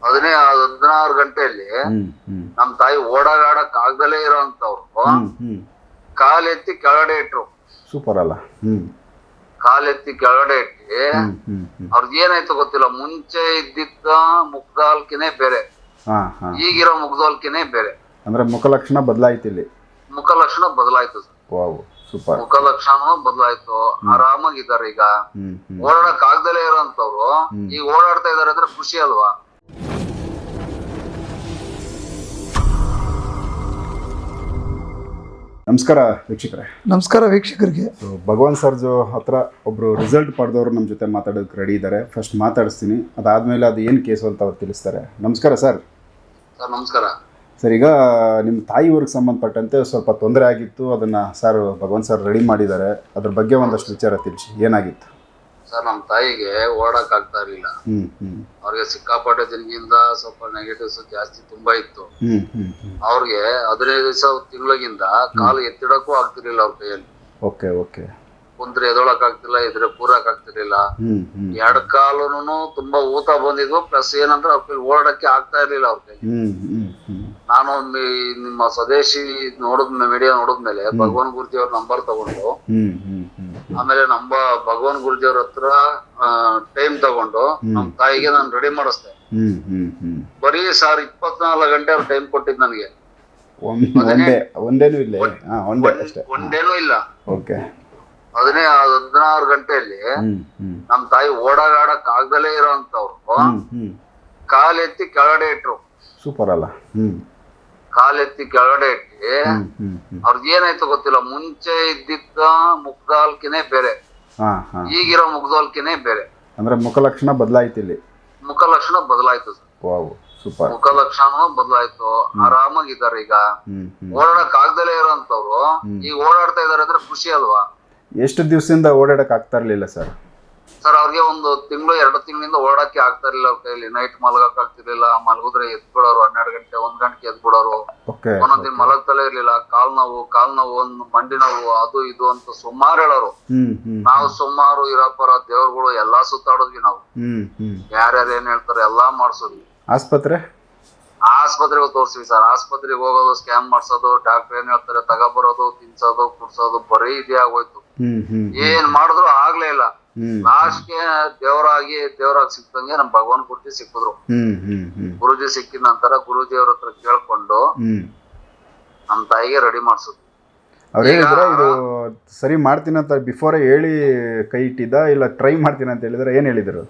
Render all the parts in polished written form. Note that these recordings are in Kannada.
16 ಗಂಟೆಯಲ್ಲಿ ನಮ್ ತಾಯಿ ಓಡಾಡಕ್ ಆಗ್ದಲೇ ಇರೋಂತವ್ರು ಕಾಲೆತ್ತಿ ಕೆಳಗಡೆ ಇಟ್ರು. ಸೂಪರ್ ಅಲ್ಲ. ಕಾಲೆತ್ತಿ ಕೆಳಗಡೆ ಇಟ್ಟಿ ಅವ್ರದ್ದು ಏನಾಯ್ತು ಗೊತ್ತಿಲ್ಲ. ಮುಂಚೆ ಇದ್ದಿದ್ದ ಮುಖದಾಲ್ಕಿನೇ ಬೇರೆ, ಈಗಿರೋ ಮುಖದಾಲ್ಕಿನೇ ಬೇರೆ. ಅಂದ್ರೆ ಮುಖಲಕ್ಷಣ ಬದಲಾಯ್ತು. ಇಲ್ಲಿ ಮುಖಲಕ್ಷಣ ಬದಲಾಯ್ತು ಸರ್. ಸೂಪರ್. ಮುಖಲಕ್ಷಣ ಬದಲಾಯ್ತು. ಆರಾಮಾಗಿದ್ದಾರೆ ಈಗ. ಓಡಾಡಕ್ ಆಗ್ದಲೇ ಇರೋಂತವ್ರು ಈಗ ಓಡಾಡ್ತಾ ಇದಾರೆ ಅಂದ್ರೆ ಖುಷಿ ಅಲ್ವಾ? ನಮಸ್ಕಾರ ವೀಕ್ಷಕರೇ. ನಮಸ್ಕಾರ ವೀಕ್ಷಕರಿಗೆ. ಭಗವಾನ್ ಸರ್ಜು ಹತ್ರ ಒಬ್ರು ರಿಸಲ್ಟ್ ಪಡೆದವರು ನಮ್ಮ ಜೊತೆ ಮಾತಾಡೋಕೆ ರೆಡಿ ಇದ್ದಾರೆ. ಫಸ್ಟ್ ಮಾತಾಡಿಸ್ತೀನಿ, ಅದಾದ್ಮೇಲೆ ಅದು ಏನು ಕೇಸು ಅಂತ ಅವ್ರು ತಿಳಿಸ್ತಾರೆ. ನಮಸ್ಕಾರ ಸರ್. ಸರ್ ನಮಸ್ಕಾರ ಸರ್. ಈಗ ನಿಮ್ಮ ತಾಯಿಯವ್ರಿಗೆ ಸಂಬಂಧಪಟ್ಟಂತೆ ಸ್ವಲ್ಪ ತೊಂದರೆ ಆಗಿತ್ತು, ಅದನ್ನು ಸರ್ ಭಗವಾನ್ ಸರ್ ರೆಡಿ ಮಾಡಿದ್ದಾರೆ. ಅದ್ರ ಬಗ್ಗೆ ಒಂದಷ್ಟು ವಿಚಾರ ತಿಳಿಸಿ, ಏನಾಗಿತ್ತು? ಸರ್ ನಮ್ಮ ತಾಯಿಗೆ ಓಡಾಕ್ ಆಗ್ತಾ ಇರ್ಲಿಲ್ಲ. ಅವ್ರಿಗೆ ಸಿಕ್ಕಾಪಟ್ಟೆ ದಿನದಿಂದ ಸ್ವಲ್ಪ ನೆಗೆಟಿವ್ಸ್ ಜಾಸ್ತಿ ತುಂಬಾ ಇತ್ತು. ಅವ್ರಿಗೆ 15 ದಿವಸ ತಿಂಗಳಿಗಿಂದ ಕಾಲು ಎತ್ತಿಡಕ್ಕೂ ಆಗ್ತಿರ್ಲಿಲ್ಲ ಅವ್ರ ಕೈಯಲ್ಲಿ. ಕುಂತ್ರೆ ಎದೊಳಕ್ ಆಗ್ತಿಲ್ಲ, ಎದ್ರೆ ಕೂರಕ್ ಆಗ್ತಿರ್ಲಿಲ್ಲ. ಎರಡ್ ಕಾಲೂನು ತುಂಬಾ ಊತ ಬಂದಿದ್ವು. ಪ್ಲಸ್ ಏನಂದ್ರೆ ಅವ್ರ ಕೈಲಿ ಓಡಾಡಕ್ಕೆ ಆಗ್ತಾ ಇರ್ಲಿಲ್ಲ ಅವ್ರ ಕೈ. ನಾನು ನಿಮ್ಮ ಸ್ವದೇಶಿ ವಿಡಿಯೋ ನೋಡಿದ್ಮೇಲೆ ಭಗವಾನ್ ಗುರುಜಿ ಅವ್ರ ನಂಬರ್ ತಗೊಂಡು ಆಮೇಲೆ ಭಗವಾನ್ ಗುರುಜಿ ಅವ್ರ ಹತ್ರ ಟೈಮ್ ತಗೊಂಡು ನಮ್ ತಾಯಿಗೆ ನಾನು ರೆಡಿ ಮಾಡಿಸ್ದೆ. ಬರೀ ಸರ್ 24 ಗಂಟೆ ಅವ್ರ ಟೈಮ್ ಕೊಟ್ಟಿದ್ ನನಗೆ. ಒಂದೇನು ಇಲ್ಲ. 16 ಗಂಟೆಯಲ್ಲಿ ನಮ್ ತಾಯಿ ಓಡಾಡಕ್ ಆಗ್ದಲೇ ಇರೋಂತವ್ರು ಕಾಲೆತ್ತಿ ಕೆಳಗಡೆ ಇಟ್ರು. ಸೂಪರ್ ಅಲ್ಲ. ಕಾಲೆತ್ತಿ ಕೆಳಗಡೆ ಇಟ್ಟಿ ಅವ್ರದ್ದು ಏನಾಯ್ತು ಗೊತ್ತಿಲ್ಲ. ಮುಂಚೆ ಇದ್ದಿದ್ದ ಮುಖದಾಲ್ಕಿನೇ ಬೇರೆ, ಈಗಿರೋ ಮುಖದಾಲ್ಕಿನೇ ಬೇರೆ. ಅಂದ್ರೆ ಮುಖಲಕ್ಷಣ ಬದಲಾಯ್ತು. ಇಲ್ಲಿ ಮುಖಲಕ್ಷಣ ಬದಲಾಯ್ತು ಸರ್. ಮುಖಲಕ್ಷಣ ಬದಲಾಯ್ತು. ಆರಾಮಾಗಿದ್ದಾರೆ ಈಗ. ಓಡಾಡಕ್ ಆಗ್ದಲೇ ಇರೋಂತವ್ರು ಈಗ ಓಡಾಡ್ತಾ ಇದಾರೆ ಅಂದ್ರೆ ಖುಷಿ ಅಲ್ವಾ? ಎಷ್ಟು ದಿವಸದಿಂದ ಓಡಾಡಕ್ ಆಗ್ತಾ ಇರ್ಲಿಲ್ಲ ಸರ್? ಸರ್ ಅವ್ರಿಗೆ 1 ತಿಂಗಳು 2 ತಿಂಗಳಿಂದ ಓಡಾಡಕ್ಕೆ ಆಗ್ತಾ ಇರ್ಲಿಲ್ಲ ಅವ್ರ ಕೈಲಿ. ನೈಟ್ ಮಲಗಕ್ ಆಗ್ತಿರ್ಲಿಲ್ಲ. ಮಲಗಿದ್ರೆ ಎದ್ಬಿಡೋರು, 12 ಗಂಟೆ 1 ಗಂಟೆಗೆ ಎದ್ಬಿಡೋರು. ಒಂದೊಂದಿನ ಮಲಗ್ತಲೇ ಇರ್ಲಿಲ್ಲ. ಕಾಲ್ ನೋವು, ಒಂದು ಮಂಡಿ ನೋವು, ಅದು ಇದು ಅಂತ ಸುಮಾರು ಹೇಳೋರು. ನಾವು ಸುಮಾರು ಇರಪ್ಪರ ದೇವ್ರುಗಳು ಎಲ್ಲಾ ಸುತ್ತಾಡಿದ್ವಿ ನಾವು. ಯಾರ್ಯಾರು ಏನ್ ಹೇಳ್ತಾರೆ ಎಲ್ಲಾ ಮಾಡ್ಸೋದ್ವಿ. ಆಸ್ಪತ್ರೆಗೆ ತೋರ್ಸಿವಿ ಸರ್. ಆಸ್ಪತ್ರೆಗೆ ಹೋಗೋದು, ಸ್ಕ್ಯಾನ್ ಮಾಡ್ಸೋದು, ಡಾಕ್ಟರ್ ಏನ್ ಹೇಳ್ತಾರೆ ತಗೊಬರೋದು, ತಿನ್ಸೋದು, ಕುಡ್ಸೋದು, ಬರೀ ಇದೇ ಆಗೋಯ್ತು. ಏನ್ ಮಾಡಿದ್ರು ಆಗ್ಲೇ ಇಲ್ಲ. ಲಾಸ್ಟ್ಗೆ ದೇವರಾಗಿ ಸಿಕ್ತಂಗೆ ನಮ್ ಭಗವಾನ್ ಗುರುಜಿ ಸಿಕ್ಕಿದ್ರು. ಗುರುಜಿ ಸಿಕ್ಕಿದ ನಂತರ ಗುರುಜಿ ಅವ್ರ ಹತ್ರ ಕೇಳ್ಕೊಂಡು ನಮ್ ತಾಯಿಗೆ ರೆಡಿ ಮಾಡ್ಸಿದ್ವಿ. ಅವ್ರು ಹೇಳಿದ್ರ ಇದು ಸರಿ ಮಾಡ್ತೀನಿ ಅಂತ ಬಿಫೋರ್ ಹೇಳಿ ಕೈ ಇಟ್ಟಿದ್ದ, ಇಲ್ಲ ಟ್ರೈ ಮಾಡ್ತೀನಿ ಅಂತ ಹೇಳಿದ್ರೆ ಏನ್ ಹೇಳಿದ್ರು?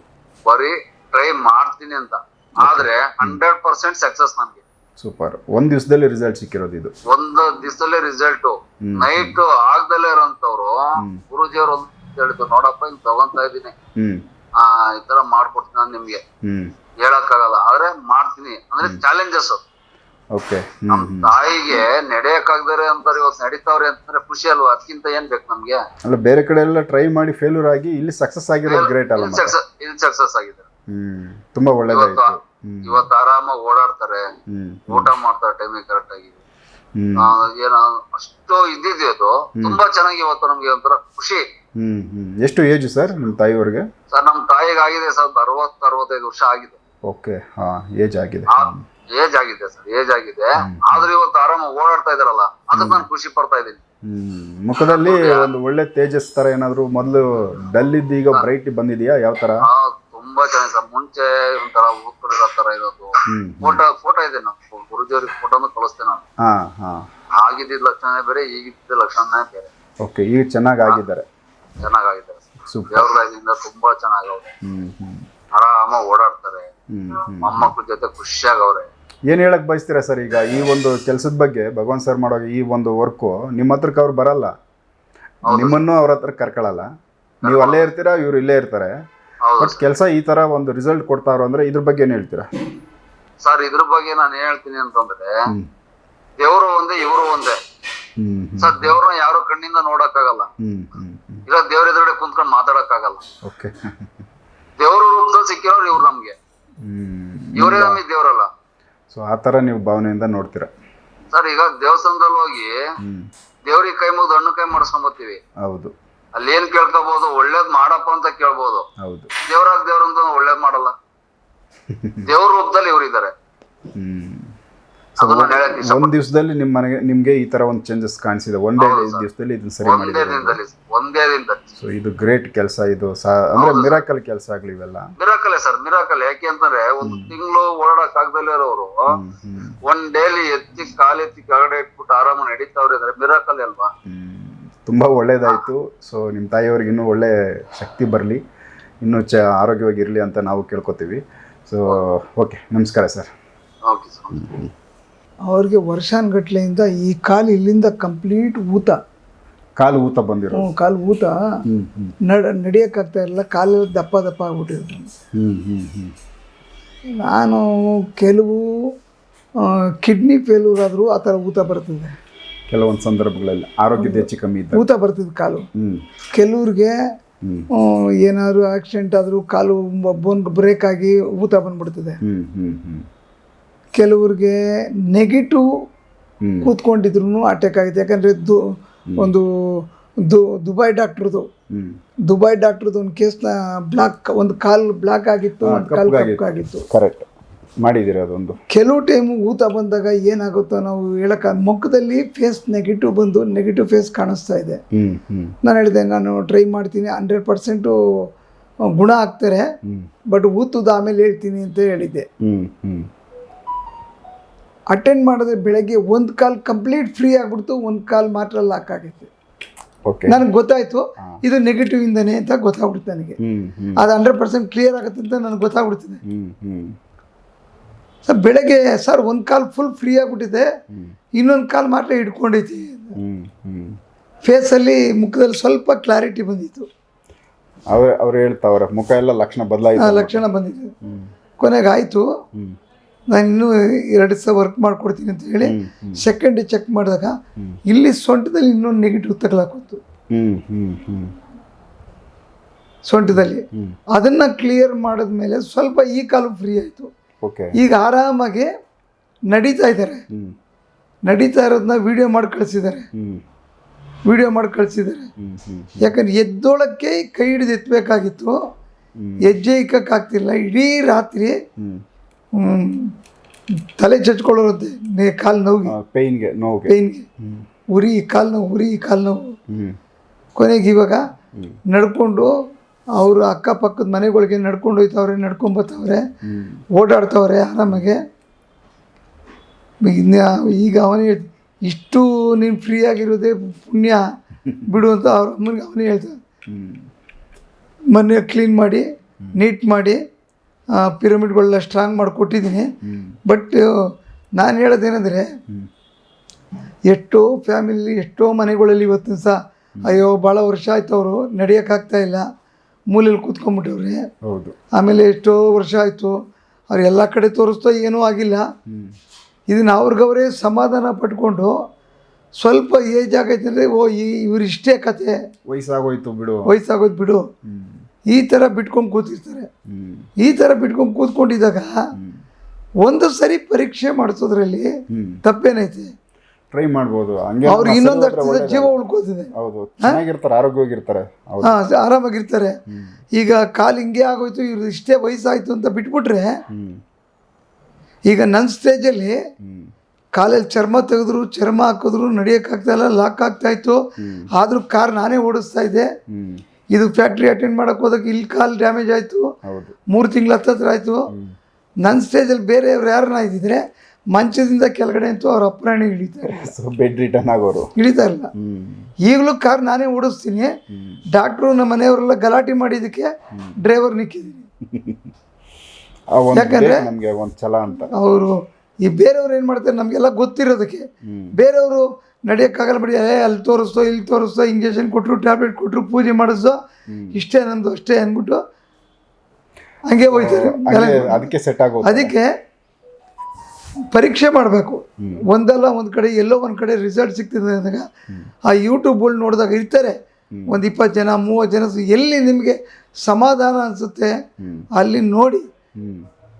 ಬರೀ ಟ್ರೈ ಮಾಡ್ತೀನಿ ಅಂತ. ಆದ್ರೆ 100% ಸಕ್ಸಸ್ ನನ್ಗೆ. ಸೂಪರ್. 1 ದಿವಸದಲ್ಲಿ ರಿಸಲ್ಟ್ ಸಿಕ್ಕಿರೋದು ಇದು. 1 ದಿವಸದಲ್ಲಿ ರಿಸಲ್ಟ್. ನೈಟ್ ಆಗ್ದಲೇ ಇರೋಂತವ್ರು ಗುರುಜಿ ಅವ್ರು ಹೇಳಿದ್ರು, ನೋಡಪ್ಪ ಹಿಂಗ್ ತಗೊಂತಾ ಇದೀನಿ, ಈ ತರ ಮಾಡ್ಕೊಡ್ತೀನಿ ನಾನು ನಿಮ್ಗೆ. ಹೇಳಕ್ಕಾಗಲ್ಲ ಆದ್ರೆ ಮಾಡ್ತೀನಿ ಅಂದ್ರೆ ಚಾಲೆಂಜಸ್. ನಮ್ ತಾಯಿಗೆ ನಡೆಯಕ್ ಆಗ್ದಾರೆ ಅಂತಾರೆ, ಇವತ್ತು ನಡೀತಾವ್ರೆ ಅಂತಂದ್ರೆ ಖುಷಿ ಅಲ್ವಾ? ಅದಕ್ಕಿಂತ ಏನ್ ಬೇಕು ನಮ್ಗೆ? ಅಲ್ಲ, ಬೇರೆ ಕಡೆ ಎಲ್ಲ ಟ್ರೈ ಮಾಡಿ ಫೇಲ್ಯೂರ್ ಆಗಿ ಇಲ್ಲಿ ಸಕ್ಸಸ್ ಆಗಿರೋದು ಗ್ರೇಟ್ ಅಲ್ಲ? ಇಲ್ಲಿ ಸಕ್ಸಸ್ ಆಗಿದೆ. ತುಂಬಾ ಒಳ್ಳೇದಾಯ್ತು. ಇವತ್ತು ಆರಾಮಾಗಿ ಓಡಾಡ್ತಾರೆ, ಊಟ ಮಾಡ್ತಾರೆ ಟೈಮಿಗೆ ಕರೆಕ್ಟ್ ಆಗಿ. ಏನೋ ಅಷ್ಟು ಇದ್ದಿದ್ದು ತುಂಬಾ ಚೆನ್ನಾಗಿ ಇವತ್ತು ನಮ್ಗೆ ಒಂಥರ ಖುಷಿ. ಎಷ್ಟು ಏಜ್ ಸರ್ ನಿಮ್ ತಾಯಿಯವ್ರಿಗೆ? ಸರ್ ನಮ್ ತಾಯಿಗೆ ಆಗಿದೆ ಸರ್ 60-65 ವರ್ಷ ಆಗಿದೆ. ಏಜ್ ಆಗಿದೆ. ಏಜ್ ಆಗಿದೆ. ಆದ್ರೆ ಇವತ್ತು ಆರಾಮಾಗಿ ಓಡಾಡ್ತಾ ಇದಾರಲ್ಲ, ಅದಕ್ಕೆ ನಾನು ಖುಷಿ ಪಡ್ತಾ ಇದ್ದೀನಿ. ಮುಖದಲ್ಲಿ ಒಂದು ಒಳ್ಳೆ ತೇಜಸ್ ತರ ಏನಾದ್ರು ಮೊದ್ಲು ಡಲ್ ಇದ್ದು ಈಗ ಬ್ರೈಟ್ ಬಂದಿದ್ಯಾ? ಯಾವ ತರ? ತುಂಬಾ ಚೆನ್ನಾಗಿ ಸರ್. ಮುಂಚೆ ಒಂಥರ ಊದ್ಕೊಂಡಿರೋ ತರ ಇರೋದು. ಫೋಟೋ ಇದೆ, ನಾನು ಗುರುಜಿ ಅವ್ರಿಗೆ ಫೋಟೋನು ಕಳಿಸ್ತೇನೆ ನಾನು. ಆಗಿದ್ದ ಲಕ್ಷಣನೇ ಬೇರೆ, ಈಗಿದ್ದ ಲಕ್ಷಣನೇ ಬೇರೆ. ಈಗ ಚೆನ್ನಾಗಿದ್ದಾರೆ. ದೇವ್ರದಿಂದ ತುಂಬಾ ಚೆನ್ನಾಗವ್ರೆ. ಆರಾಮಾಗಿ ಓಡಾಡ್ತಾರೆ. ಮೊಮ್ಮಕ್ಳ ಜೊತೆ ಖುಷಿಯಾಗವ್ರೆ. ಏನ್ ಹೇಳಕ್ ಬಯಸ್ತೀರಾ ಸರ್ ಈಗ ಈ ಒಂದು ಕೆಲಸದ ಬಗ್ಗೆ? ಭಗವಾನ್ ಸರ್ ಮಾಡೋ ಈ ಒಂದು ವರ್ಕು ನಿಮ್ಮ ಹತ್ರಕ್ಕೆ ಅವ್ರು ಬರಲ್ಲ, ನಿಮ್ಮನ್ನು ಅವ್ರ ಹತ್ರ ಕರ್ಕೊಳ್ಳಲ್ಲ. ನೀವು ಅಲ್ಲೇ ಇರ್ತೀರಾ, ಇವ್ರು ಇಲ್ಲೇ ಇರ್ತಾರೆ. ಬಟ್ ಕೆಲಸ ಈ ತರ ಒಂದು ರಿಸಲ್ಟ್ ಕೊಡ್ತಾರೋ ಅಂದ್ರೆ ಇದ್ರ ಬಗ್ಗೆ ಏನ್ ಹೇಳ್ತೀರಾ ಸರ್? ಇದ್ರ ಬಗ್ಗೆ ನಾನು ಹೇಳ್ತೀನಿ ಅಂತಂದ್ರೆ, ದೇವ್ರು ಒಂದೇ, ಇವ್ರು ಒಂದೇ ಸರ್. ದೇವ್ರನ್ನ ಯಾರು ಕಣ್ಣಿಂದ ನೋಡಕ್ಕಾಗಲ್ಲ, ಇಲ್ಲ ದೇವ್ರ ಎದುರುಗಡೆ ಕುಂತ್ಕೊಂಡು ಮಾತಾಡಕ್ಕಾಗಲ್ಲ. ದೇವ್ರ ರೂಪದಲ್ಲಿ ಸಿಕ್ಕಿರೋರು ಇವ್ರು ನಮ್ಗೆ, ಇವರೇ ನಮಗೆ ದೇವ್ರಲ್ಲ. ಸೊ ಆ ತರ ನೀವು ಭಾವನೆಯಿಂದ ನೋಡ್ತೀರಾ ಸರ್? ಈಗ ದೇವಸ್ಥಾನದಲ್ಲಿ ಹೋಗಿ ದೇವ್ರಿಗೆ ಕೈ ಮುಗ್ದು ಹಣ್ಣು ಕೈ ಮಾಡಿಸ್ಕೊಂಡ್ ಬರ್ತೀವಿ. ಹೌದು. ಅಲ್ಲಿ ಏನ್ ಕೇಳ್ಕೋಬಹುದು? ಒಳ್ಳೇದ್ ಮಾಡಪ್ಪ ಅಂತ ಕೇಳ್ಬೋದು. ಹೌದು. ದೇವ್ರಾಗ ದೇವ್ರಂತ ಒಳ್ಳೇದ್ ಮಾಡಲ್ಲ. ದೇವ್ರ ರೂಪದಲ್ಲಿ ಇವ್ರು ಇದ್ದಾರೆ. ಅದನ್ನ ಹೇಳಕ್ ಇಷ್ಟ. ಒಂದ್ ದಿವಸದಲ್ಲಿ ನಿಮ್ಗೆ ಈ ತರ ಒಂದು ಚೇಂಜಸ್ ಕಾಣಿಸಿದೆ, ಒಂದೇ ದಿವಸದಲ್ಲಿ ಇದನ್ನ ಸರಿ ಒಂದೇ ದಿನದಲ್ಲಿ. ಸೊ ಇದು ಗ್ರೇಟ್ ಕೆಲಸ, ಇದು ಅಂದ್ರೆ ಮಿರಾಕಲ್ ಕೆಲಸ ಆಗ್ಲಿ ಇವೆಲ್ಲ. Miracle sir, miracle. ಯಾಕೆ ಅಂತಂದ್ರೆ ಒಂದು ತಿಂಗಳು ಓಡಾಡಕ್ ಆಗದಲ್ಲೇ ಇರೋರು ಒನ್ ಡೇಲಿ ಎತ್ತಿ ಕಾಲೆತ್ತಿ ಕೆಳಗಡೆ ಇಟ್ಬಿಟ್ಟು ಆರಾಮ ನಡೀತಾವ್ರೆ ಅಂದ್ರೆ ಮಿರಾಕಲ್ ಅಲ್ವಾ? ತುಂಬಾ ಒಳ್ಳೇದಾಯ್ತು. ಸೊ ನಿಮ್ಮ ತಾಯಿಯವ್ರಿಗೆ ಇನ್ನೂ ಒಳ್ಳೆ ಶಕ್ತಿ ಬರಲಿ, ಇನ್ನೂ ಆರೋಗ್ಯವಾಗಿರ್ಲಿ ಅಂತ ನಾವು ಕೇಳ್ಕೊತೀವಿ. ಸೊ ಓಕೆ, ನಮಸ್ಕಾರ ಸರ್. Okay sir. ಅವ್ರಿಗೆ ವರ್ಷಾನ್ಗಟ್ಲೆಯಿಂದ ಈ ಕಾಲು ಇಲ್ಲಿಂದ ಕಂಪ್ಲೀಟ್ ಊತ, ಕಾಲು ಊತ ಬಂದಿರೋ, ಕಾಲು ಊತ ನಡಿಯೋಕ್ಕಾಗ್ತಾ ಇರಲಿಲ್ಲ, ಕಾಲೆಲ್ಲ ದಪ್ಪ ದಪ್ಪ ಆಗ್ಬಿಟ್ಟಿದ್ರು. ನಾನು ಕೆಲವು ಕಿಡ್ನಿ ಫೇಲ್ಯೂರ್ ಆದರೂ ಆ ಥರ ಊತ ಬರ್ತದೆ, ಕೆಲವೊಂದು ಸಂದರ್ಭಗಳಲ್ಲಿ ಆರೋಗ್ಯದ ಹೆಚ್ಚು ಕಮ್ಮಿ ಇದ್ದ ಊತ ಬರ್ತಿದ್ದು ಕಾಲು. ಕೆಲವ್ರಿಗೆ ಏನಾದ್ರು ಆಕ್ಸಿಡೆಂಟ್ ಆದರೂ ಕಾಲು ಬೋನ್ ಬ್ರೇಕ್ ಆಗಿ ಊತ ಬಂದ್ಬಿಡ್ತದೆ. ಕೆಲವ್ರಿಗೆ ನೆಗೆಟಿವ್ ಕೂತ್ಕೊಂಡಿದ್ರು ಅಟ್ಯಾಕ್ ಆಗಿದೆ. ಯಾಕಂದರೆ ಒಂದು ದುಬೈ ಡಾಕ್ಟ್ರದ್ದು ಒಂದು ಕೇಸ್ನ ಒಂದು ಕಾಲು ಬ್ಲಾಕ್ ಆಗಿತ್ತು, ಒಂದು ಕಾಲು ಕಪ್ಪಾಗಿತ್ತು. ಕರೆಕ್ಟ್ ಮಾಡಿದ್ದೀರಾ ಅದೊಂದು. ಕೆಲವು ಟೈಮು ಊತ ಬಂದಾಗ ಏನಾಗುತ್ತೋ ನಾವು ಹೇಳೋಕ್ಕ, ಮುಖದಲ್ಲಿ ಫೇಸ್ ನೆಗೆಟಿವ್ ಬಂದು ನೆಗೆಟಿವ್ ಫೇಸ್ ಕಾಣಿಸ್ತಾ ಇದೆ. ನಾನು ಹೇಳಿದೆ, ನಾನು ಟ್ರೈ ಮಾಡ್ತೀನಿ, 100% ಗುಣ ಆಗ್ತಾರೆ, ಬಟ್ ಊತದ ಆಮೇಲೆ ಹೇಳ್ತೀನಿ ಅಂತ ಹೇಳಿದ್ದೆ. ಅಟೆಂಡ್ ಮಾಡಿದ್ರೆ ಬೆಳಗ್ಗೆ ಒಂದು ಕಾಲು ಕಂಪ್ಲೀಟ್ ಫ್ರೀ ಆಗ್ಬಿಡ್ತು, ಒಂದು ಕಾಲು ಮಾತ್ರ ಲಾಕ್ ಆಗೈತೆ. ನನಗೆ ಗೊತ್ತಾಯ್ತು ಇದು ನೆಗೆಟಿವ್ ಇಂದನೇ ಅಂತ ಗೊತ್ತಾಗ್ಬಿಡ್ತು ನನಗೆ. ಅದು 100% ಕ್ಲಿಯರ್ ಆಗುತ್ತೆ ಅಂತ ನನಗೆ ಗೊತ್ತಾಗ್ಬಿಡ್ತಿದೆ. ಸರ್ ಬೆಳಗ್ಗೆ ಸರ್ ಒಂದು ಕಾಲು ಫುಲ್ ಫ್ರೀ ಆಗಿಬಿಟ್ಟಿದೆ, ಇನ್ನೊಂದು ಕಾಲು ಮಾತ್ರ ಹಿಡ್ಕೊಂಡೈತಿ. ಫೇಸಲ್ಲಿ ಮುಖದಲ್ಲಿ ಸ್ವಲ್ಪ ಕ್ಲಾರಿಟಿ ಬಂದಿತ್ತು. ಅವ್ರು ಹೇಳ್ತಾವ್ರೆ ಮುಖ ಎಲ್ಲ ಲಕ್ಷಣ ಬದಲಾಯಿತು, ಲಕ್ಷಣ ಬಂದಿತ್ತು. ಕೊನೆಗೆ ಆಯಿತು, ನಾನು ಇನ್ನೂ 2 ದಿವಸ ವರ್ಕ್ ಮಾಡಿಕೊಡ್ತೀನಿ ಅಂತ ಹೇಳಿ ಸೆಕೆಂಡ್ ಚೆಕ್ ಮಾಡಿದಾಗ ಇಲ್ಲಿ ಸೊಂಟದಲ್ಲಿ ಇನ್ನೊಂದು ನೆಗೆಟಿವ್ ತಗಲಾಕೋತು ಸೊಂಟದಲ್ಲಿ. ಅದನ್ನು ಕ್ಲಿಯರ್ ಮಾಡಿದ್ಮೇಲೆ ಸ್ವಲ್ಪ ಈ ಕಾಲು ಫ್ರೀ ಆಯಿತು. ಈಗ ಆರಾಮಾಗಿ ನಡೀತಾ ಇದ್ದಾರೆ. ನಡೀತಾ ಇರೋದನ್ನ ವಿಡಿಯೋ ಮಾಡಿ ಕಳಿಸಿದ್ದಾರೆ. ಯಾಕಂದ್ರೆ ಎದ್ದೋಳಕ್ಕೆ ಕೈ ಹಿಡಿದು ಎತ್ತಬೇಕಾಗಿತ್ತು, ಹೆಜ್ಜೆ ಇಕ್ಕಾಗ್ತಿಲ್ಲ. ಇಡೀ ರಾತ್ರಿ ತಲೆ ಚಚ್ಕೊಳ್ಳೋರುತ್ತೆ, ಕಾಲು ನೋವಿಗೆ, ಪೇಯ್ನ್ಗೆ, ಉರಿ ಕಾಲು ನೋವು. ಕೊನೆಗೆ ಇವಾಗ ನಡ್ಕೊಂಡು ಅವರು ಅಕ್ಕಪಕ್ಕದ ಮನೆಗಳಿಗೆ ನಡ್ಕೊಂಡು ಹೋಯ್ತವ್ರೆ, ನಡ್ಕೊಂಬತ್ತವ್ರೆ, ಓಡಾಡ್ತವ್ರೆ ಆರಾಮಾಗೆ. ಈಗ ಅವನೇ ಇಷ್ಟು ನೀನು ಫ್ರೀ ಆಗಿರೋದೇ ಪುಣ್ಯ ಬಿಡು ಅಂತ ಅವ್ರ ಅಮ್ಮನಿಗೆ ಅವನೇ ಹೇಳ್ತಾರೆ. ಮನೆ ಕ್ಲೀನ್ ಮಾಡಿ ನೀಟ್ ಮಾಡಿ ಪಿರಮಿಡ್ಗಳೆಲ್ಲ ಸ್ಟ್ರಾಂಗ್ ಮಾಡಿಕೊಟ್ಟಿದ್ದೀನಿ. ಬಟ್ ನಾನು ಹೇಳೋದೇನೆಂದರೆ, ಎಷ್ಟೋ ಫ್ಯಾಮಿಲಿ ಎಷ್ಟೋ ಮನೆಗಳಲ್ಲಿ ಇವತ್ತಿನ ಸಹ ಅಯ್ಯೋ ಭಾಳ ವರ್ಷ ಆಯ್ತು ಅವರು ನಡೆಯೋಕ್ಕಾಗ್ತಾ ಇಲ್ಲ, ಮೂಲೆಯಲ್ಲಿ ಕೂತ್ಕೊಂಡ್ಬಿಟ್ಟವ್ರೆ. ಆಮೇಲೆ ಎಷ್ಟೋ ವರ್ಷ ಆಯಿತು ಅವ್ರು ಎಲ್ಲ ಕಡೆ ತೋರಿಸ್ತೋ ಏನೂ ಆಗಿಲ್ಲ. ಇದನ್ನು ಅವ್ರಿಗವರೇ ಸಮಾಧಾನ ಪಟ್ಕೊಂಡು ಸ್ವಲ್ಪ ಏಜ್ ಆಗೈತೆ ಅಂದರೆ ಇವ್ರು ಇಷ್ಟೇ ಕತೆ, ವಯಸ್ಸಾಗೋಯ್ತು ಬಿಡು, ಈ ಥರ ಬಿಟ್ಕೊಂಡು ಕೂತಿರ್ತಾರೆ. ಈ ಥರ ಬಿಟ್ಕೊಂಡು ಕೂತ್ಕೊಂಡಿದ್ದಾಗ ಒಂದು ಸರಿ ಪರೀಕ್ಷೆ ಮಾಡಿಸೋದ್ರಲ್ಲಿ ತಪ್ಪೇನೈತೆ? ಟ್ರೈ ಮಾಡ್ಬೋದು. ಅವ್ರಿಗೆ ಇನ್ನೊಂದು ಜೀವ ಉಳ್ಕೋತಿದೆ, ಆರಾಮಾಗಿರ್ತಾರೆ. ಈಗ ಕಾಲು ಹಿಂಗೆ ಆಗೋಯ್ತು, ಇವ್ರು ಇಷ್ಟೇ ವಯಸ್ಸಾಯ್ತು ಅಂತ ಬಿಟ್ಬಿಟ್ರೆ, ಈಗ ನನ್ನ ಸ್ಟೇಜಲ್ಲಿ ಕಾಲಲ್ಲಿ ಚರ್ಮ ತೆಗೆದ್ರು, ಚರ್ಮ ಹಾಕಿದ್ರು, ನಡೆಯೋಕ್ಕಾಗ್ತಾ ಇಲ್ಲ, ಲಾಕ್ ಆಗ್ತಾಯಿತ್ತು. ಆದರೂ ಕಾರ್ ನಾನೇ ಓಡಿಸ್ತಾ ಇದ್ದೆ. ಇದು ಫ್ಯಾಕ್ಟ್ರಿ ಅಟೆಂಡ್ ಮಾಡೋಕ್ಕೆ ಹೋದಾಗ ಇಲ್ಲಿ ಕಾಲು ಡ್ಯಾಮೇಜ್ ಆಯಿತು, 3 ತಿಂಗಳ ಹತ್ತಿರ ಆಯಿತು. ನನ್ನ ಸ್ಟೇಜಲ್ಲಿ ಬೇರೆಯವ್ರು ಯಾರನ್ನ ಇದ್ದಿದ್ರೆ ಮಂಚದಿಂದ ಕೆಳಗಡೆ ಅಂತೂ ಅವ್ರ ಅಪ್ರಾಣಿ ಹಿಡಿತಾರೆ, ಹಿಡಿತಾ ಇಲ್ಲ. ಈಗಲೂ ಕಾರ್ ನಾನೇ ಓಡಿಸ್ತೀನಿ. ಡಾಕ್ಟ್ರು ನಮ್ಮ ಮನೆಯವರೆಲ್ಲ ಗಲಾಟೆ ಮಾಡಿದ್ದಕ್ಕೆ ಡ್ರೈವರ್ ನಿಕ್ಕಿದ್ದೀನಿ. ಯಾಕಂದರೆ ಅವರು ಈ ಬೇರೆಯವ್ರು ಏನು ಮಾಡ್ತಾರೆ, ನಮಗೆಲ್ಲ ಗೊತ್ತಿರೋದಕ್ಕೆ. ಬೇರೆಯವರು ನಡೆಯೋಕ್ಕಾಗಲ್ಲ ಬಿಡಿ, ಅಲ್ಲಿ ತೋರಿಸ್ತೋ ಇಲ್ಲಿ ತೋರಿಸ್ತೋ, ಇಂಜೆಕ್ಷನ್ ಕೊಟ್ಟರು, ಟ್ಯಾಬ್ಲೆಟ್ ಕೊಟ್ಟರು, ಪೂಜೆ ಮಾಡಿಸೋ, ಇಷ್ಟೇ ನಮ್ಮದು ಅಷ್ಟೇ ಅಂದ್ಬಿಟ್ಟು ಹಂಗೆ ಹೋಯ್ತಾರೆ. ಅದಕ್ಕೆ ಪರೀಕ್ಷೆ ಮಾಡಬೇಕು. ಒಂದಲ್ಲ ಒಂದು ಕಡೆ ಎಲ್ಲೋ ಒಂದು ಕಡೆ ರಿಸಲ್ಟ್ ಸಿಗ್ತದೆ ಅಂದಾಗ ಆ ಯೂಟ್ಯೂಬ್ಗಳು ನೋಡಿದಾಗ ಇರ್ತಾರೆ ಒಂದು 20 ಜನ 30 ಜನ. ಎಲ್ಲಿ ನಿಮಗೆ ಸಮಾಧಾನ ಅನಿಸುತ್ತೆ ಅಲ್ಲಿ ನೋಡಿ.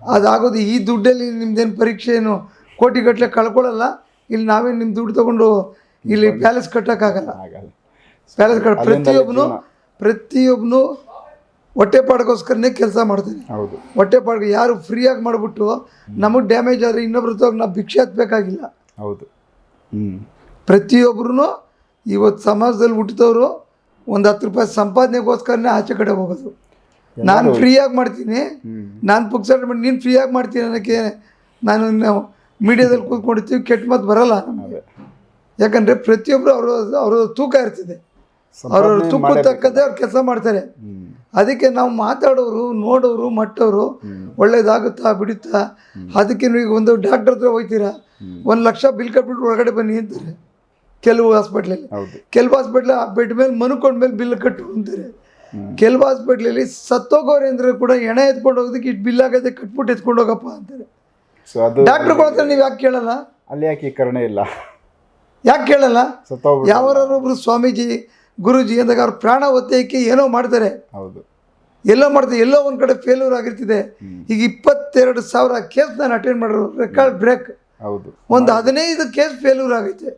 ಅದಾಗೋದು ಈ ದುಡ್ಡಲ್ಲಿ ನಿಮ್ದೇನು ಪರೀಕ್ಷೆ ಏನು ಕೋಟಿಗಟ್ಟಲೆ ಕಳ್ಕೊಳ್ಳಲ್ಲ. ಇಲ್ಲಿ ನಾವೇ ನಿಮ್ಮ ದುಡ್ಡು ತೊಗೊಂಡು ಇಲ್ಲಿ ಪ್ಯಾಲೇಸ್ ಕಟ್ಟೋಕ್ಕಾಗಲ್ಲ. ಪ್ಯಾಲೇಸ್ ಪ್ರತಿಯೊಬ್ಬನು ಹೊಟ್ಟೆಪಾಡಿಗೋಸ್ಕರನೇ ಕೆಲಸ ಮಾಡ್ತೀನಿ. ಹೌದು. ಹೊಟ್ಟೆಪಾಡಿಗೆ ಯಾರು ಫ್ರೀಯಾಗಿ ಮಾಡಿಬಿಟ್ಟು ನಮಗೆ ಡ್ಯಾಮೇಜ್ ಆದರೆ ಇನ್ನೊಬ್ರ ತೋಗಿ ನಾವು ಭಿಕ್ಷೆ ಹತ್ಬೇಕಾಗಿಲ್ಲ. ಹೌದು. ಪ್ರತಿಯೊಬ್ಬರೂ ಇವತ್ತು ಸಮಾಜದಲ್ಲಿ ಹುಟ್ಟಿದವರು ಒಂದು 10 ರೂಪಾಯಿ ಸಂಪಾದನೆಗೋಸ್ಕರನೇ ಆಚೆ ಕಡೆ ಹೋಗೋದು. ನಾನು ಫ್ರೀಯಾಗಿ ಮಾಡ್ತೀನಿ, ನಾನು ಪುಕ್ಸಟ್ ಮಾಡಿ ನೀನು ಫ್ರೀಯಾಗಿ ಮಾಡ್ತೀನಿ ಅನ್ನೋಕ್ಕೆ ನಾನು ಮೀಡಿಯಾದಲ್ಲಿ ಕೂತ್ಕೊಂಡಿರ್ತೀವಿ, ಕೆಟ್ಟ ಮಾತು ಬರಲ್ಲ ನಮಗೆ. ಯಾಕಂದರೆ ಪ್ರತಿಯೊಬ್ಬರು ಅವ್ರ ತೂಕ ಇರ್ತದೆ, ಅವ್ರವ್ರ ತೂಕ ತಕ್ಕಂತೆ ಅವ್ರು ಕೆಲಸ ಮಾಡ್ತಾರೆ. ಅದಕ್ಕೆ ನಾವು ಮಾತಾಡೋರು, ನೋಡೋರು, ಮಟ್ಟೋರು ಒಳ್ಳೇದಾಗುತ್ತಾ ಬಿಡುತ್ತಾ. ಅದಕ್ಕೆ ನೀವು ಒಂದು ಡಾಕ್ಟರ್ ಹತ್ರ ಹೋಗ್ತೀರಾ, 1 ಲಕ್ಷ ಬಿಲ್ ಕಟ್ಬಿಟ್ಟು ಒಳಗಡೆ ಬನ್ನಿ ಅಂತಾರೆ ಕೆಲವು ಹಾಸ್ಪಿಟ್ಲಲ್ಲಿ. ಕೆಲವು ಹಾಸ್ಪಿಟ್ಲ್ ಬೆಡ್ ಮೇಲೆ ಮನ್ಕೊಂಡ್ಮೇಲೆ ಬಿಲ್ ಕಟ್ಟು ಅಂತಾರೆ. ಕೆಲವು ಹಾಸ್ಪಿಟ್ಲಲ್ಲಿ ಸತ್ತೋಗೋರೆ ಅಂದ್ರೆ ಕೂಡ ಎಣೆ ಎತ್ಕೊಂಡು ಹೋಗೋದಕ್ಕೆ ಇಟ್ಟು ಬಿಲ್ ಆಗದೆ ಕಟ್ಬಿಟ್ಟು ಎತ್ಕೊಂಡು ಹೋಗಪ್ಪ ಅಂತಾರೆ. ಡಾಕ್ಟರ್ಗಳ ಹತ್ರ ನೀವು ಯಾಕೆ ಕೇಳಲ್ಲ? ಅಲ್ಲಿ ಯಾಕೆ ಈ ಕರುಣೆ ಇಲ್ಲ? ಯಾಕೆ ಕೇಳಲ್ಲ? ಯಾವೊಬ್ಬರು ಸ್ವಾಮೀಜಿ, ಗುರುಜಿ ಅಂದಾಗ ಅವ್ರ ಪ್ರಾಣ ಒತ್ತಾಯಕ್ಕೆ ಏನೋ ಮಾಡ್ತಾರೆ. ಹೌದು, ಎಲ್ಲೋ ಮಾಡ್ತಾರೆ, ಎಲ್ಲೋ ಒಂದು ಕಡೆ ಫೇಲ್ಯೂರ್ ಆಗಿರ್ತಿದೆ. ಈಗ 22,000 ಕೇಸ್ ನಾನು ಅಟೆಂಡ್ ಮಾಡಿರೋ ರೆಕಾರ್ಡ್ ಬ್ರೇಕ್. ಹೌದು. ಒಂದು 15 ಕೇಸ್ ಫೇಲ್ಯೂರ್ ಆಗೈತೆ.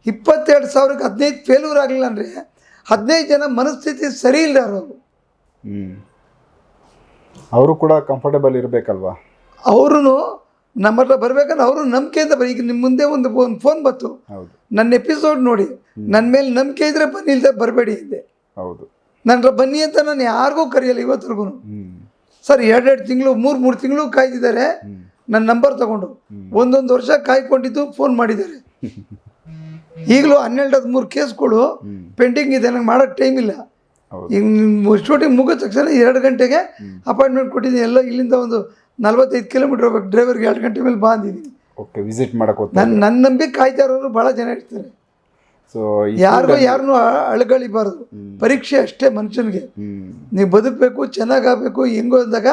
22,000ಕ್ಕೆ 15 ಫೇಲ್ಯೂರ್ ಆಗಲಿಲ್ಲ ಅಂದರೆ 15 ಜನ ಮನಸ್ಥಿತಿ ಸರಿ ಇಲ್ಲದಾರ ಅವರು ಕೂಡ ಕಂಫರ್ಟೇಬಲ್ ಇರಬೇಕಲ್ವಾ? ಅವರು ನಮ್ಮ ಹತ್ರ ಬರ್ಬೇಕಂದ್ರೆ ಅವರು ನಂಬಿಕೆಯಿಂದ ಈಗ ನಿಮ್ಮ ಮುಂದೆ ಒಂದು ಫೋನ್ ಬಂತು, ನನ್ನ ಎಪಿಸೋಡ್ ನೋಡಿ, ನನ್ನ ಮೇಲೆ ನಂಬಿಕೆ ಇದ್ರೆ ಬನ್ನಿ, ಇಲ್ಲದೆ ಬರಬೇಡಿ ಹಿಂದೆ. ಹೌದು. ನನ್ನ ಬನ್ನಿ ಅಂತ ನಾನು ಯಾರಿಗೂ ಕರೆಯಲ್ಲ ಇವತ್ತರೆಗೂ. ಸರ್ 2 ತಿಂಗಳು 3 ತಿಂಗಳು ಕಾಯ್ದಿದ್ದಾರೆ ನನ್ನ ನಂಬರ್ ತಗೊಂಡು. 1 ವರ್ಷ ಕಾಯ್ಕೊಂಡಿದ್ದು ಫೋನ್ ಮಾಡಿದ್ದಾರೆ. ಈಗಲೂ 12-13 ಕೇಸ್ಗಳು ಪೆಂಡಿಂಗ್ ಇದೆ, ನನಗೆ ಮಾಡೋಕ್ಕೆ ಟೈಮ್ ಇಲ್ಲ. ಈಗ ಶೂಟಿಂಗ್ ಮುಗಿದ ತಕ್ಷಣ 2 ಗಂಟೆಗೆ ಅಪಾಯಿಂಟ್ಮೆಂಟ್ ಕೊಟ್ಟಿದ್ದೀನಿ. ಎಲ್ಲ ಇಲ್ಲಿಂದ ಒಂದು 45 ಕಿಲೋಮೀಟರ್ ಹೋಗ್ಬೇಕು, ಡ್ರೈವರ್ಗೆ 2 ಗಂಟೆ ಮೇಲೆ ಬಂದಿದ್ದೀನಿ. ಓಕೆ, ವಿಸಿಟ್ ಮಾಡಕ್ಕೆ ನನ್ನ ನಂಬಿಕೆ ಕಾಯ್ತಾ ಇರೋರು ಭಾಳ ಜನ ಇರ್ತಾರೆ. ಯಾರನ್ನೂ ಅಳಗಳಿಬಾರ್ದು. ಪರೀಕ್ಷೆ ಅಷ್ಟೇ ಮನುಷ್ಯನಿಗೆ. ನೀವು ಬದುಕಬೇಕು, ಚೆನ್ನಾಗಬೇಕು, ಹೆಂಗೋ ಅಂದಾಗ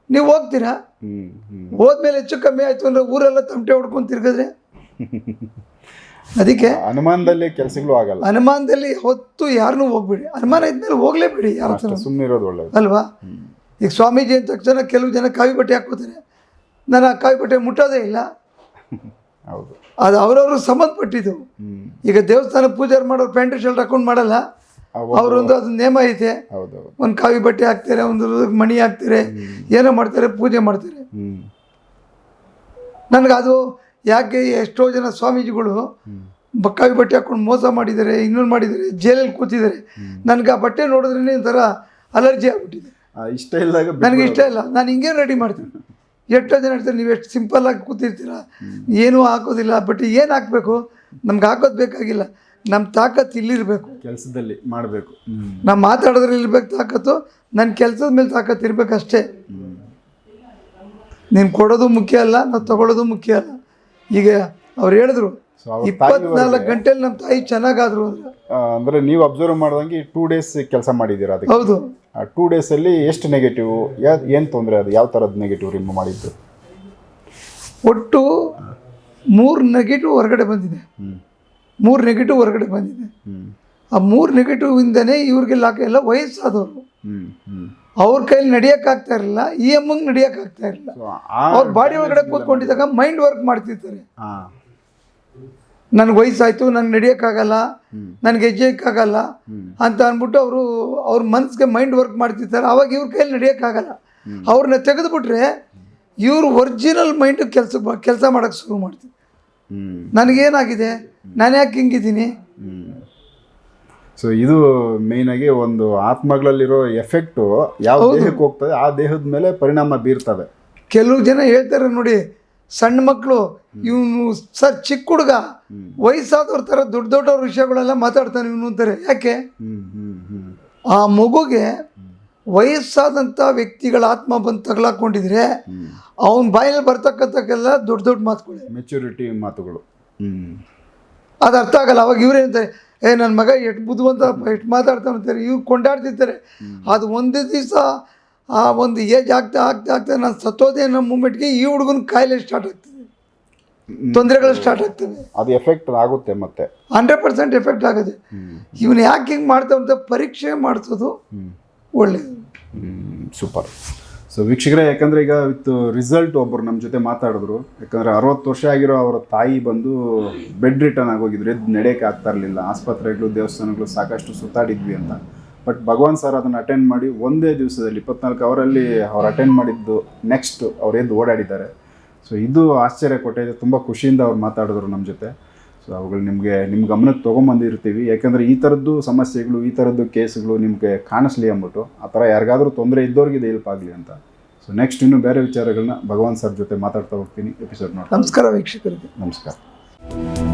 ನೀವು ಹೋಗ್ತೀರಾ. ಹೋದ್ಮೇಲೆ ಹೆಚ್ಚು ಕಮ್ಮಿ ಆಯಿತು ಅಂದರೆ ಊರೆಲ್ಲ ತಮಟೆ ಹೊಡ್ಕೊಂಡು ತಿರ್ಗಿದ್ರೆ ಅದಕ್ಕೆ ಅನುಮಾನದಲ್ಲಿ ಕೆಲಸಗಳು ಆಗಲ್ಲ. ಅನುಮಾನದಲ್ಲಿ ಹೊತ್ತು ಯಾರನ್ನೂ ಹೋಗ್ಬೇಡಿ. ಅನುಮಾನ ಇದ್ಮೇಲೆ ಹೋಗ್ಲೇಬೇಡಿ, ಯಾರ ಸುಮ್ಮನೆ ಇರೋದು ಒಳ್ಳೆಯದು ಅಲ್ವಾ? ಈಗ ಸ್ವಾಮೀಜಿ ಅಂದ ತಕ್ಷಣ ಕೆಲವು ಜನ ಕಾವಿ ಬಟ್ಟೆ ಹಾಕೋತಾರೆ. ನಾನು ಆ ಕಾವಿ ಬಟ್ಟೆ ಮುಟ್ಟೋದೇ ಇಲ್ಲ. ಹೌದು, ಅದು ಅವ್ರವ್ರಿಗೆ ಸಂಬಂಧಪಟ್ಟಿದ್ದು. ಈಗ ದೇವಸ್ಥಾನ ಪೂಜಾರಿ ಮಾಡೋರು ಪ್ಯಾಂಟ್ ಶರ್ಟ್ ಹಾಕೊಂಡು ಮಾಡಲ್ಲ. ಅವರೊಂದು ಅದು ನೇಮ ಐತೆ. ಒಂದು ಕಾವಿ ಬಟ್ಟೆ ಹಾಕ್ತಾರೆ, ಒಂದು ಮಣಿ ಹಾಕ್ತಾರೆ, ಏನೋ ಮಾಡ್ತಾರೆ, ಪೂಜೆ ಮಾಡ್ತಾರೆ. ನನಗದು ಯಾಕೆ ಎಷ್ಟೋ ಜನ ಸ್ವಾಮೀಜಿಗಳು ಕಾವಿ ಬಟ್ಟೆ ಹಾಕೊಂಡು ಮೋಸ ಮಾಡಿದ್ದಾರೆ, ಇನ್ನೊಂದು ಮಾಡಿದ್ದಾರೆ, ಜೈಲಲ್ಲಿ ಕೂತಿದ್ದಾರೆ. ನನಗೆ ಆ ಬಟ್ಟೆ ನೋಡಿದ್ರೆ ಒಂಥರ ಅಲರ್ಜಿ ಆಗ್ಬಿಟ್ಟಿದೆ. ಇಷ್ಟ ಇಲ್ಲದಾಗ ನನಗೆ ಇಷ್ಟ ಇಲ್ಲ. ನಾನು ಹಿಂಗೆ ರೆಡಿ ಮಾಡ್ತೀನಿ. ಎಷ್ಟೋ ಜನ ಹೇಳ್ತಾರೆ ನೀವು ಎಷ್ಟು ಸಿಂಪಲ್ಲಾಗಿ ಕೂತಿರ್ತೀರ, ಏನೂ ಹಾಕೋದಿಲ್ಲ. ಬಟ್ ಏನು ಹಾಕಬೇಕು, ನಮ್ಗೆ ಹಾಕೋದು ಬೇಕಾಗಿಲ್ಲ. ನಮ್ಮ ತಾಕತ್ತು ಇಲ್ಲಿರಬೇಕು, ಕೆಲಸದಲ್ಲಿ ಮಾಡಬೇಕು. ನಾವು ಮಾತಾಡೋದ್ರಲ್ಲಿ ಇರ್ಬೇಕು ತಾಕತ್ತು. ನನ್ನ ಕೆಲಸದ ಮೇಲೆ ತಾಕತ್ತು ಇರಬೇಕು ಅಷ್ಟೇ. ನೀನು ಕೊಡೋದು ಮುಖ್ಯ ಅಲ್ಲ, ನಾವು ತಗೊಳ್ಳೋದು ಮುಖ್ಯ ಅಲ್ಲ. ಈಗ ಅವ್ರು ಹೇಳಿದ್ರು 24 ಗಂಟೆಲಿ ನಮ್ಮ ತಾಯಿ ಚೆನ್ನಾಗಾದ್ರು ಅಂದರೆ ನೀವು ಅಬ್ಸರ್ವ್ ಮಾಡ್ದಂಗೆ 2 ಡೇಸ್ ಕೆಲಸ ಮಾಡಿದ್ದೀರಾ ಅದಕ್ಕೆ. ಹೌದು. ಆ 2 ಡೇಸಲ್ಲಿ ಎಷ್ಟು ನೆಗೆಟಿವ್, ಏನು ತೊಂದರೆ, ಅದು ಯಾವ ಥರದ್ದು ನೆಗೆಟಿವ್ ರಿಮೂವ್ ಮಾಡಿದ್ದು? ಒಟ್ಟು 3 ನೆಗೆಟಿವ್ ಹೊರಗಡೆ ಬಂದಿದೆ. 3 ನೆಗೆಟಿವ್ ಹೊರಗಡೆ ಬಂದಿದೆ. ಆ 3 ನೆಗೆಟಿವಿಂದನೇ ಇವ್ರಿಗೆ ಎಲ್ಲ ವಯಸ್ಸಾದವರು. ಅವ್ರ ಕೈಲಿ ನಡೆಯೋಕ್ಕಾಗ್ತಾ ಇರಲಿಲ್ಲ, ಈ ಅಮ್ಮಂಗೆ ನಡೆಯೋಕ್ಕಾಗ್ತಾ ಇರಲಿಲ್ಲ. ಅವ್ರ ಬಾಡಿ ಒಳಗಡೆ ಕೂತ್ಕೊಂಡಿದ್ದಾಗ ಮೈಂಡ್ ವರ್ಕ್ ಮಾಡ್ತಿರ್ತಾರೆ. ನನಗೆ ವಯಸ್ಸಾಯಿತು, ನಂಗೆ ನಡೆಯೋಕ್ಕಾಗಲ್ಲ, ನನಗೆ ಹೆಜ್ಜೆಯಕ್ಕಾಗಲ್ಲ ಅಂತ ಅಂದ್ಬಿಟ್ಟು ಅವ್ರ ಮನಸ್ಸಿಗೆ ಮೈಂಡ್ ವರ್ಕ್ ಮಾಡ್ತಿರ್ತಾರೆ. ಆವಾಗ ಇವ್ರ ಕೈಯಲ್ಲಿ ನಡೆಯೋಕ್ಕಾಗಲ್ಲ. ಅವ್ರನ್ನ ತೆಗೆದುಬಿಟ್ರೆ ಇವರು ಒರಿಜಿನಲ್ ಮೈಂಡ್ ಕೆಲಸ ಮಾಡೋಕ್ಕೆ ಶುರು ಮಾಡ್ತೀವಿ. ನನಗೇನಾಗಿದೆ, ನಾನು ಯಾಕೆ ಹಿಂಗಿದ್ದೀನಿ? ಸೊ ಇದು ಮೇಯ್ನಾಗಿ ಒಂದು ಆತ್ಮಗಳಲ್ಲಿರೋ ಎಫೆಕ್ಟು ಯಾವ ದೇಹಕ್ಕೆ ಹೋಗ್ತದೆ ಆ ದೇಹದ ಮೇಲೆ ಪರಿಣಾಮ ಬೀರ್ತವೆ. ಕೆಲವು ಜನ ಹೇಳ್ತಾರೆ ನೋಡಿ, ಸಣ್ಣ ಮಕ್ಕಳು ಇವನು ಸರ್ ಚಿಕ್ಕ ಹುಡುಗ ವಯಸ್ಸಾದವ್ರ ಥರ ದೊಡ್ಡ ದೊಡ್ಡವ್ರ ವಿಷಯಗಳೆಲ್ಲ ಮಾತಾಡ್ತಾನೆ ಇವನು ಅಂತಾರೆ. ಯಾಕೆ? ಆ ಮಗುಗೆ ವಯಸ್ಸಾದಂಥ ವ್ಯಕ್ತಿಗಳ ಆತ್ಮ ಬಂದು ತಗಲಾಕೊಂಡಿದ್ರೆ ಅವನ ಬಾಯಲ್ಲಿ ಬರ್ತಕ್ಕಂಥಕ್ಕೆಲ್ಲ ದೊಡ್ಡ ದೊಡ್ಡ ಮಾತುಗಳು, ಮೆಚುರಿಟಿ ಮಾತುಗಳು, ಅದು ಅರ್ಥ ಆಗಲ್ಲ. ಅವಾಗ ಇವ್ರೇಂತಾರೆ, ನನ್ನ ಮಗ ಎಷ್ಟು ಬುದ್ಧಿವಂತ, ಎಷ್ಟು ಮಾತಾಡ್ತಾನಂತಾರೆ, ಇವ್ರು ಕೊಂಡಾಡ್ತಿರ್ತಾರೆ. ಅದು ಒಂದೇ ದಿವಸ ಆ ಒಂದು ಏಜ್ ಆಗ್ತಾ ನಾನು ಸತ್ತೋದೆ ಅನ್ನೋ ಮೂಮೆಂಟ್ಗೆ ಈ ಹುಡುಗನ ಕಾಯಿಲೆ ಸ್ಟಾರ್ಟ್ ಆಗ್ತದೆ, ತೊಂದರೆಗಳು ಸ್ಟಾರ್ಟ್ ಆಗ್ತವೆ. ಅದು ಎಫೆಕ್ಟ್ ಆಗುತ್ತೆ, ಮತ್ತೆ 100% ಎಫೆಕ್ಟ್ ಆಗುತ್ತೆ. ಇವನು ಯಾಕೆ ಹಿಂಗೆ ಮಾಡ್ತಾವಂತ ಪರೀಕ್ಷೆ ಮಾಡಿಸೋದು ಒಳ್ಳೆಯದು. ಸೂಪರ್. ಸೊ ವೀಕ್ಷಕರೇ, ಯಾಕಂದರೆ ಈಗ ವಿತ್ ರಿಸಲ್ಟ್ ಒಬ್ಬರು ನಮ್ಮ ಜೊತೆ ಮಾತಾಡಿದ್ರು. ಯಾಕಂದರೆ 60 ವರ್ಷ ಆಗಿರೋ ಅವರ ತಾಯಿ ಬಂದು ಬೆಡ್ ರಿಟರ್ನ್ ಆಗೋಗಿದ್ರು, ಎದ್ದು ನಡೆಯೋಕ್ಕೆ ಆಗ್ತಾ ಇರಲಿಲ್ಲ. ಆಸ್ಪತ್ರೆಗಳು, ದೇವಸ್ಥಾನಗಳು ಸಾಕಷ್ಟು ಸುತ್ತಾಡಿದ್ವಿ ಅಂತ. ಬಟ್ ಭಗವಾನ್ ಸರ್ ಅದನ್ನು ಅಟೆಂಡ್ ಮಾಡಿ ಒಂದೇ ದಿವಸದಲ್ಲಿ 24 ಅವರಲ್ಲಿ ಅವ್ರು ಅಟೆಂಡ್ ಮಾಡಿದ್ದು ನೆಕ್ಸ್ಟ್ ಅವ್ರು ಎದ್ದು ಓಡಾಡಿದ್ದಾರೆ. ಸೊ ಇದು ಆಶ್ಚರ್ಯ ಕೊಟ್ಟಿದೆ. ತುಂಬ ಖುಷಿಯಿಂದ ಅವ್ರು ಮಾತಾಡಿದ್ರು ನಮ್ಮ ಜೊತೆ. ಸೊ ಅವುಗಳು ನಿಮ್ಮ ಗಮನಕ್ಕೆ ತೊಗೊಂಬಂದಿರ್ತೀವಿ. ಯಾಕಂದರೆ ಈ ಥರದ್ದು ಸಮಸ್ಯೆಗಳು, ಈ ಥರದ್ದು ಕೇಸ್ಗಳು ನಿಮಗೆ ಕಾಣಿಸ್ಲಿ ಅಂದ್ಬಿಟ್ಟು, ಆ ಥರ ಯಾರಿಗಾದ್ರೂ ತೊಂದರೆ ಇದ್ದವ್ರಿಗೆ ಇದು ಹೆಲ್ಪ್ ಆಗಲಿ ಅಂತ. ಸೊ ನೆಕ್ಸ್ಟ್ ಇನ್ನೂ ಬೇರೆ ವಿಚಾರಗಳನ್ನ ಭಗವಾನ್ ಸರ್ ಜೊತೆ ಮಾತಾಡ್ತಾ ಹೋಗ್ತೀನಿ ಎಪಿಸೋಡ್ ನೋಡಿ. ನಮಸ್ಕಾರ ವೀಕ್ಷಕರಿಗೆ. ನಮಸ್ಕಾರ.